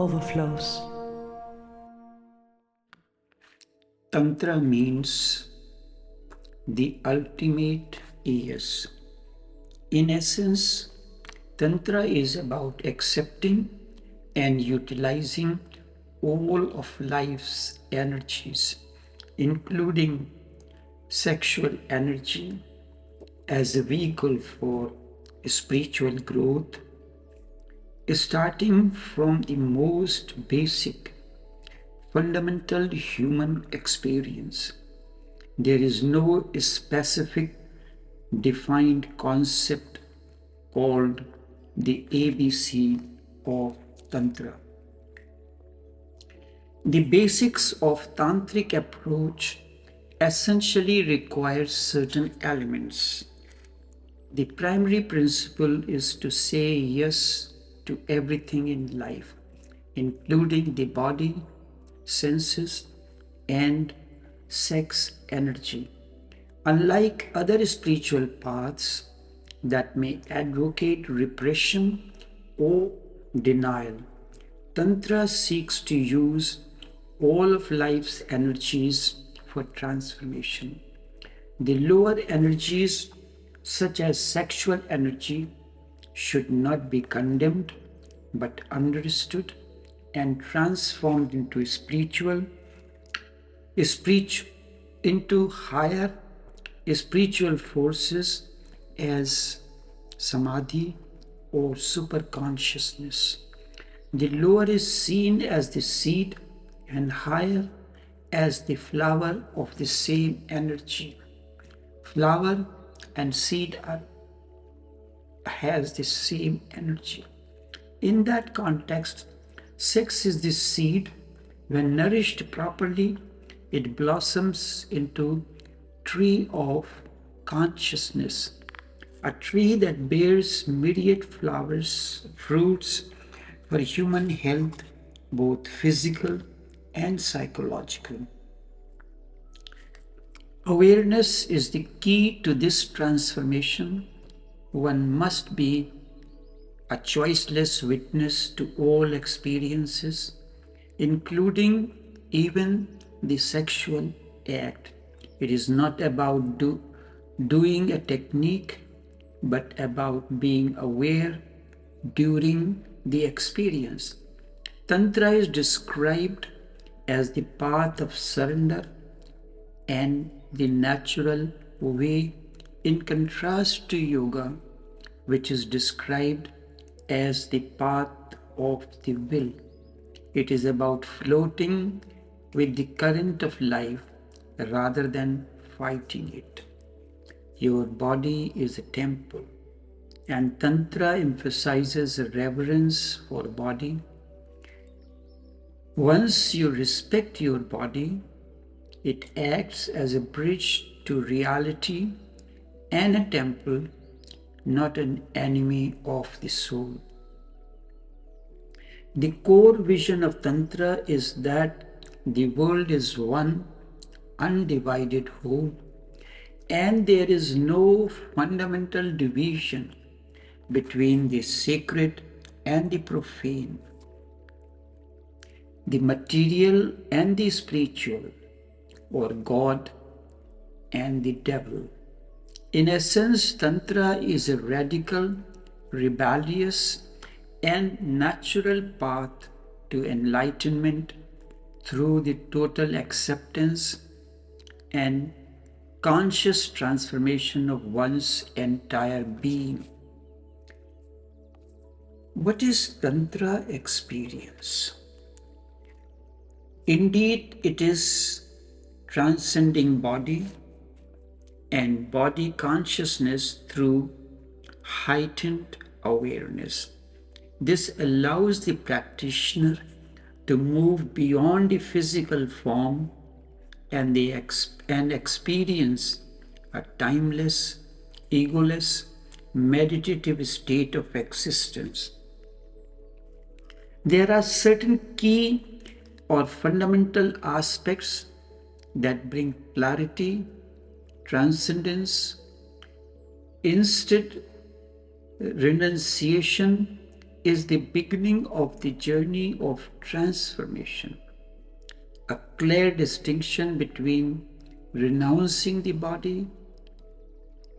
Overflows. Tantra means the ultimate yes. In essence, Tantra is about accepting and utilizing all of life's energies, including sexual energy, as a vehicle for spiritual growth, starting from the most basic, fundamental human experience. There is no specific defined concept called the ABC of Tantra. The basics of Tantric approach essentially require certain elements. The primary principle is to say yes to everything in life, including the body, senses, and sex energy. Unlike other spiritual paths that may advocate repression or denial, Tantra seeks to use all of life's energies for transformation. The lower energies, such as sexual energy, should not be condemned but understood and transformed into higher spiritual forces as samadhi or superconsciousness. The lower is seen as the seed and higher as the flower of the same energy. Flower and seed has the same energy. In that context, sex is the seed. When nourished properly, it blossoms into tree of consciousness, a tree that bears myriad flowers, fruits for human health, both physical and psychological. Awareness is the key to this transformation. One must be a choiceless witness to all experiences, including even the sexual act. It is not about doing a technique, but about being aware during the experience. Tantra is described as the path of surrender and the natural way, in contrast to yoga, which is described as the path of the will. It is about floating with the current of life rather than fighting it. Your body is a temple, and Tantra emphasizes reverence for body. Once you respect your body, it acts as a bridge to reality and a temple, not an enemy of the soul. The core vision of Tantra is that the world is one undivided whole, and there is no fundamental division between the sacred and the profane, the material and the spiritual, or God and the devil. In essence, Tantra is a radical, rebellious, and natural path to enlightenment through the total acceptance and conscious transformation of one's entire being. What is Tantra experience? Indeed, it is transcending body and body consciousness through heightened awareness. This allows the practitioner to move beyond the physical form and experience a timeless, egoless, meditative state of existence. There are certain key or fundamental aspects that bring clarity, transcendence, instant renunciation, is the beginning of the journey of transformation. A clear distinction between renouncing the body,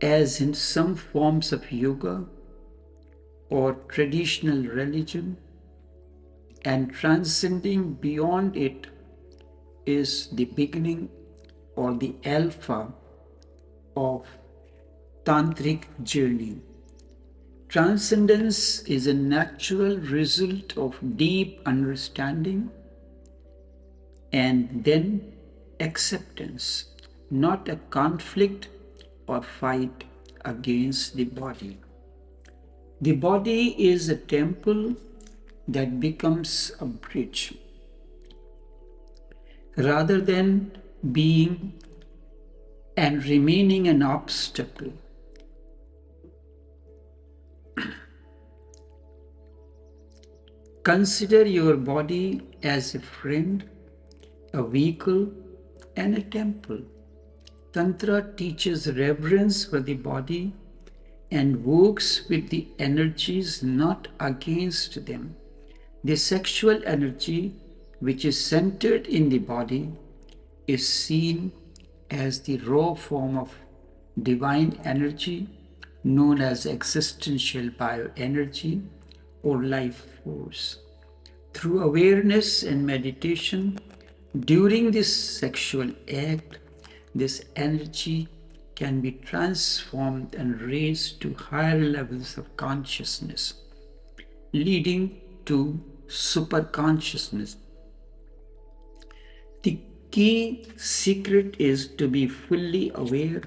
as in some forms of yoga or traditional religion, and transcending beyond it is the beginning or the alpha of tantric journey. Transcendence is a natural result of deep understanding and then acceptance, not a conflict or fight against the body. The body is a temple that becomes a bridge rather than being and remaining an obstacle. Consider your body as a friend, a vehicle, and a temple. Tantra teaches reverence for the body and works with the energies, not against them. The sexual energy, which is centered in the body, is seen as the raw form of divine energy known as existential bioenergy or life force. Through awareness and meditation during this sexual act, this energy can be transformed and raised to higher levels of consciousness, leading to superconsciousness. The key secret is to be fully aware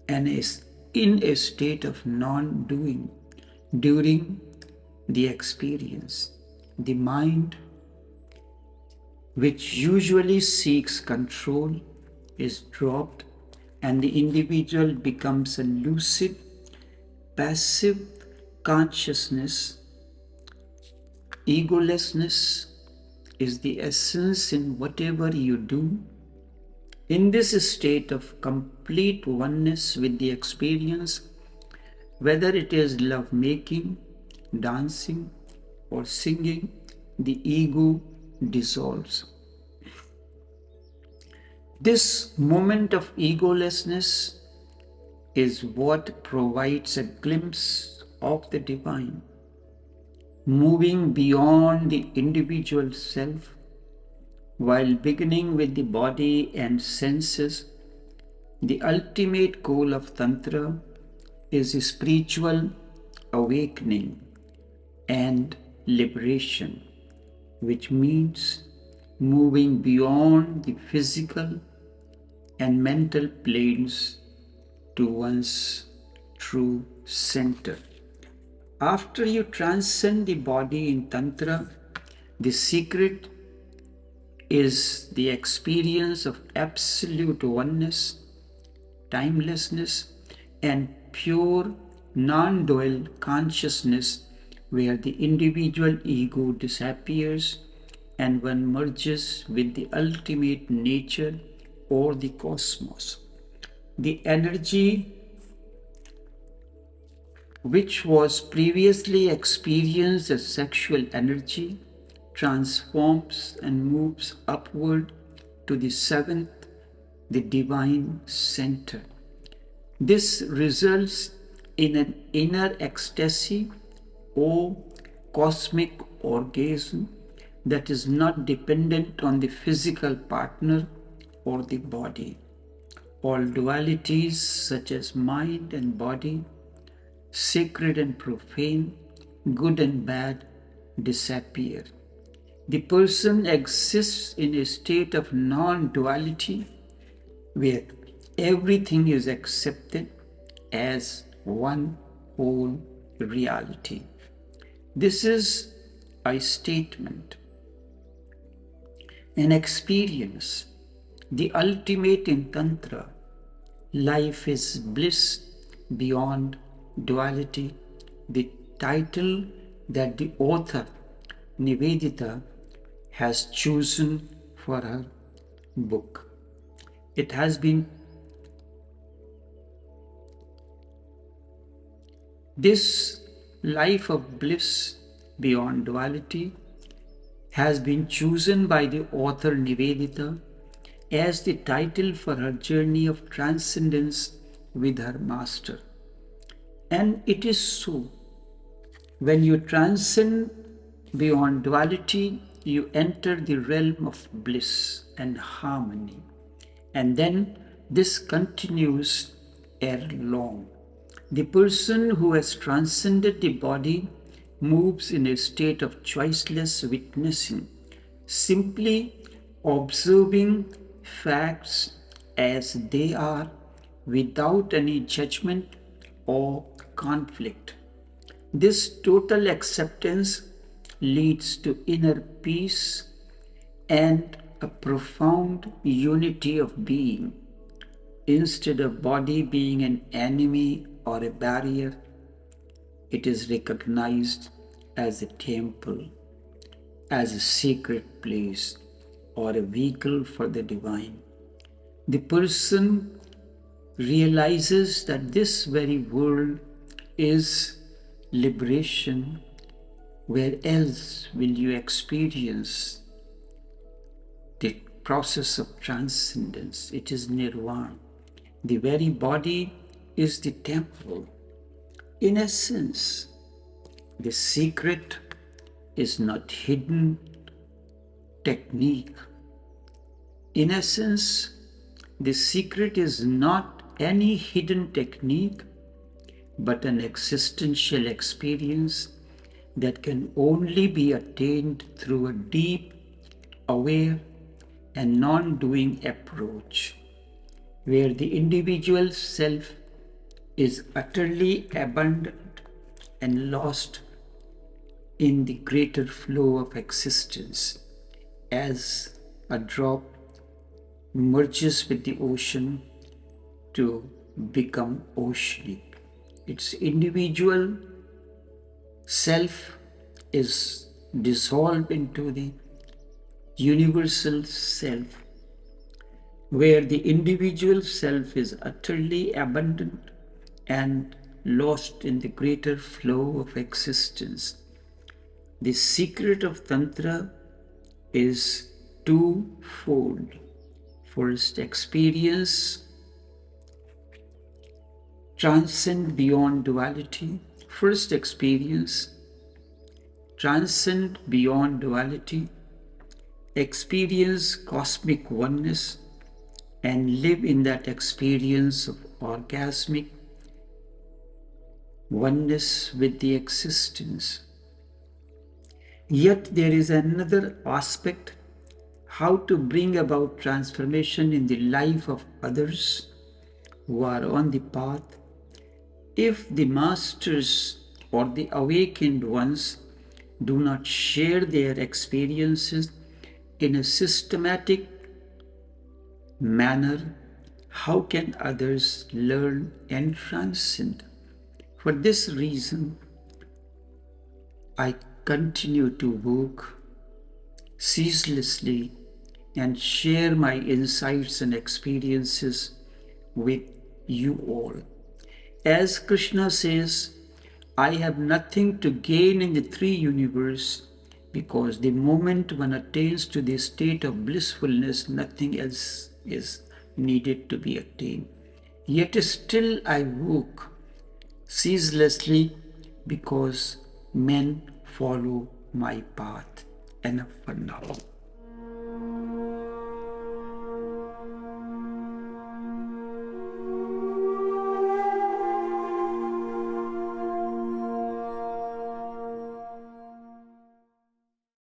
and is in a state of non-doing during the experience. The mind, which usually seeks control, is dropped and the individual becomes a lucid, passive consciousness. Egolessness is the essence in whatever you do. In this state of complete oneness with the experience, whether it is love making, dancing, or singing, the ego dissolves. This moment of egolessness is what provides a glimpse of the divine, moving beyond the individual self. While beginning with the body and senses, the ultimate goal of Tantra is spiritual awakening and liberation, which means moving beyond the physical and mental planes to one's true center. After you transcend the body in Tantra, the secret is the experience of absolute oneness, timelessness, and pure non-dual consciousness where the individual ego disappears and one merges with the ultimate nature or the cosmos. The energy which was previously experienced as sexual energy transforms and moves upward to the seventh, the divine center. This results in an inner ecstasy or cosmic orgasm that is not dependent on the physical partner or the body. All dualities such as mind and body, sacred and profane, good and bad, disappear. The person exists in a state of non-duality where everything is accepted as one whole reality. This is a statement, an experience, the ultimate in Tantra. Life is bliss beyond duality, the title that the author Nivedita has chosen for her book. It has been this life of bliss beyond duality has been chosen by the author Nivedita as the title for her journey of transcendence with her master. And it is so. When you transcend beyond duality, you enter the realm of bliss and harmony. And then this continues ere long. The person who has transcended the body moves in a state of choiceless witnessing, simply observing facts as they are without any judgment or conflict. This total acceptance leads to inner peace and a profound unity of being. Instead of body being an enemy or a barrier, it is recognized as a temple, as a sacred place, or a vehicle for the divine. The person realizes that this very world is liberation. Where else will you experience the process of transcendence? It is nirvana. The very body is the temple. In essence, the secret is not hidden technique. In essence, the secret is not any hidden technique, but an existential experience that can only be attained through a deep, aware, and non-doing approach, where the individual self is utterly abandoned and lost in the greater flow of existence, as a drop merges with the ocean to become oceanic. Its individual self is dissolved into the universal self, where the individual self is utterly abandoned and lost in the greater flow of existence. The secret of Tantra is twofold. First, experience transcend beyond duality. First, experience transcend beyond duality, experience cosmic oneness, and live in that experience of orgasmic oneness with the existence. Yet there is another aspect: how to bring about transformation in the life of others who are on the path. If the masters or the awakened ones do not share their experiences in a systematic manner, how can others learn and transcend? For this reason, I continue to work ceaselessly and share my insights and experiences with you all. As Krishna says, I have nothing to gain in the three universe, because the moment one attains to the state of blissfulness, nothing else is needed to be attained. Yet still I work ceaselessly because men follow my path. Enough for now.